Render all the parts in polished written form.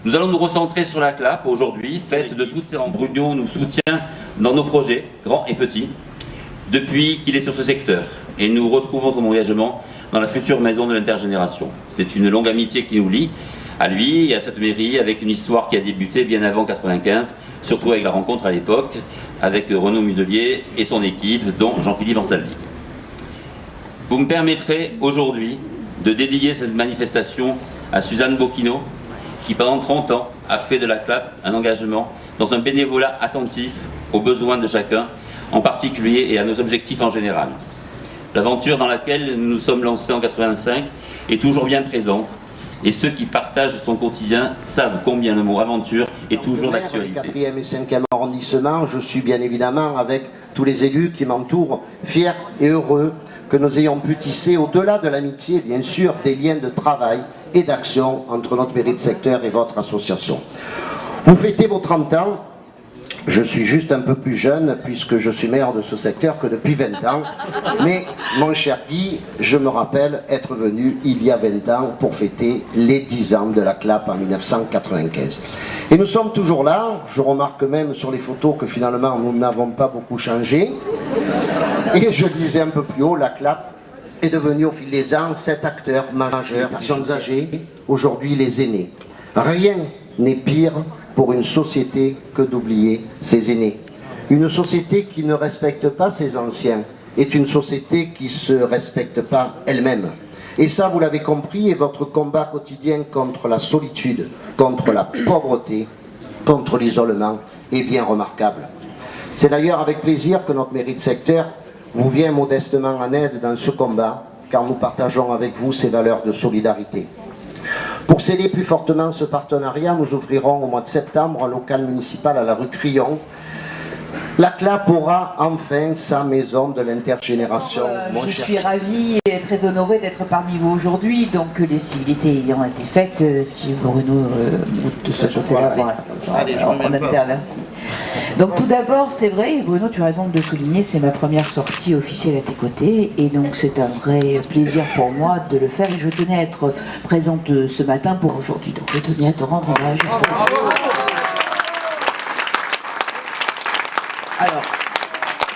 Nous allons nous recentrer sur la CLAP aujourd'hui, faite de toutes ces rencontres. Bruno nous soutient dans nos projets, grands et petits, depuis qu'il est sur ce secteur. Et nous retrouvons son engagement dans la future maison de l'intergénération. C'est une longue amitié qui nous lie à lui et à cette mairie, avec une histoire qui a débuté bien avant 1995, surtout avec la rencontre à l'époque avec Renaud Muselier et son équipe, dont Jean-Philippe Ansaldi. Vous me permettrez aujourd'hui de dédier cette manifestation à Suzanne Bocchino, qui pendant 30 ans a fait de la CLAP un engagement dans un bénévolat attentif aux besoins de chacun, en particulier, et à nos objectifs en général. L'aventure dans laquelle nous nous sommes lancés en 1985 est toujours bien présente, et ceux qui partagent son quotidien savent combien le mot aventure est toujours d'actualité. 4e et 5e arrondissement, je suis bien évidemment avec tous les élus qui m'entourent, fiers et heureux que nous ayons pu tisser, au-delà de l'amitié, bien sûr, des liens de travail et d'action entre notre mairie de secteur et votre association. Vous fêtez vos 30 ans. Je suis juste un peu plus jeune puisque je suis maire de ce secteur que depuis 20 ans. Mais mon cher Guy, je me rappelle être venu il y a 20 ans pour fêter les 10 ans de la CLAP en 1995. Et nous sommes toujours là. Je remarque même sur les photos que finalement nous n'avons pas beaucoup changé. Et je disais un peu plus haut, la CLAP est devenue au fil des ans 7 acteurs majeurs, personnes âgées, aujourd'hui les aînés. Rien n'est pire pour une société que d'oublier ses aînés. Une société qui ne respecte pas ses anciens est une société qui ne se respecte pas elle-même. Et ça, vous l'avez compris, et votre combat quotidien contre la solitude, contre la pauvreté, contre l'isolement est bien remarquable. C'est d'ailleurs avec plaisir que notre mairie de secteur vous vient modestement en aide dans ce combat, car nous partageons avec vous ces valeurs de solidarité. Pour sceller plus fortement ce partenariat, nous ouvrirons au mois de septembre un local municipal à la rue Crillon. La CLAP aura enfin sa maison de l'intergénération. Je suis ravie et très honorée d'être parmi vous aujourd'hui. Donc les civilités ayant été faites, si Bruno de ce côté-là, voilà, on a été avertis. Donc tout d'abord, c'est vrai, Bruno, tu as raison de le souligner, c'est ma première sortie officielle à tes côtés. Et donc c'est un vrai plaisir pour moi de le faire. Et je tenais à être présente ce matin pour aujourd'hui. Donc je tenais à te rendre hommage. Alors,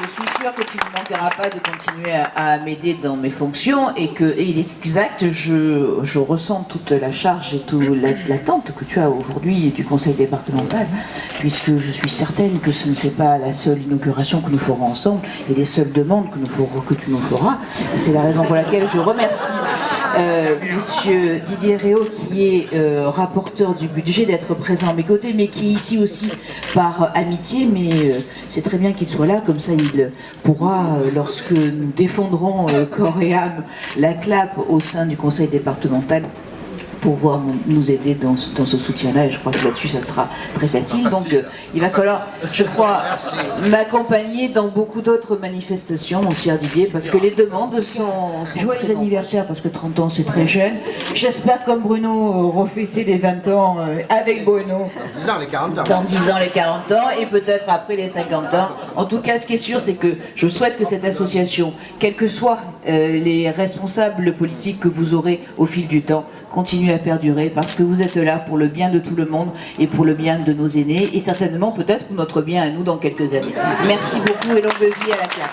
je suis sûre que tu ne manqueras pas de continuer à m'aider dans mes fonctions et il est exact, je ressens toute la charge et toute l'attente que tu as aujourd'hui du conseil départemental, puisque je suis certaine que ce ne c'est pas la seule inauguration que nous ferons ensemble et les seules demandes que tu nous feras. C'est la raison pour laquelle je remercie Monsieur Didier Réau, qui est rapporteur du budget, d'être présent à mes côtés, mais qui est ici aussi par amitié, mais c'est très bien qu'il soit là, comme ça il pourra, lorsque nous défendrons corps et âme la CLAP au sein du conseil départemental, pouvoir nous aider dans ce soutien-là, et je crois que là-dessus ça sera très facile. Donc il va falloir, je crois, m'accompagner dans beaucoup d'autres manifestations, mon cher Didier, parce que les demandes sont joyeux anniversaire, parce que 30 ans c'est très jeune. J'espère, comme Bruno, refêter les 20 ans avec Bruno. Dans 10 ans les 40 ans. Dans 10 ans les 40 ans, et peut-être après les 50 ans. En tout cas, ce qui est sûr, c'est que je souhaite que cette association, quels que soient les responsables politiques que vous aurez au fil du temps, continue à perdurer, parce que vous êtes là pour le bien de tout le monde et pour le bien de nos aînés, et certainement peut-être pour notre bien à nous dans quelques années. Merci beaucoup et longue vie à la CLAP.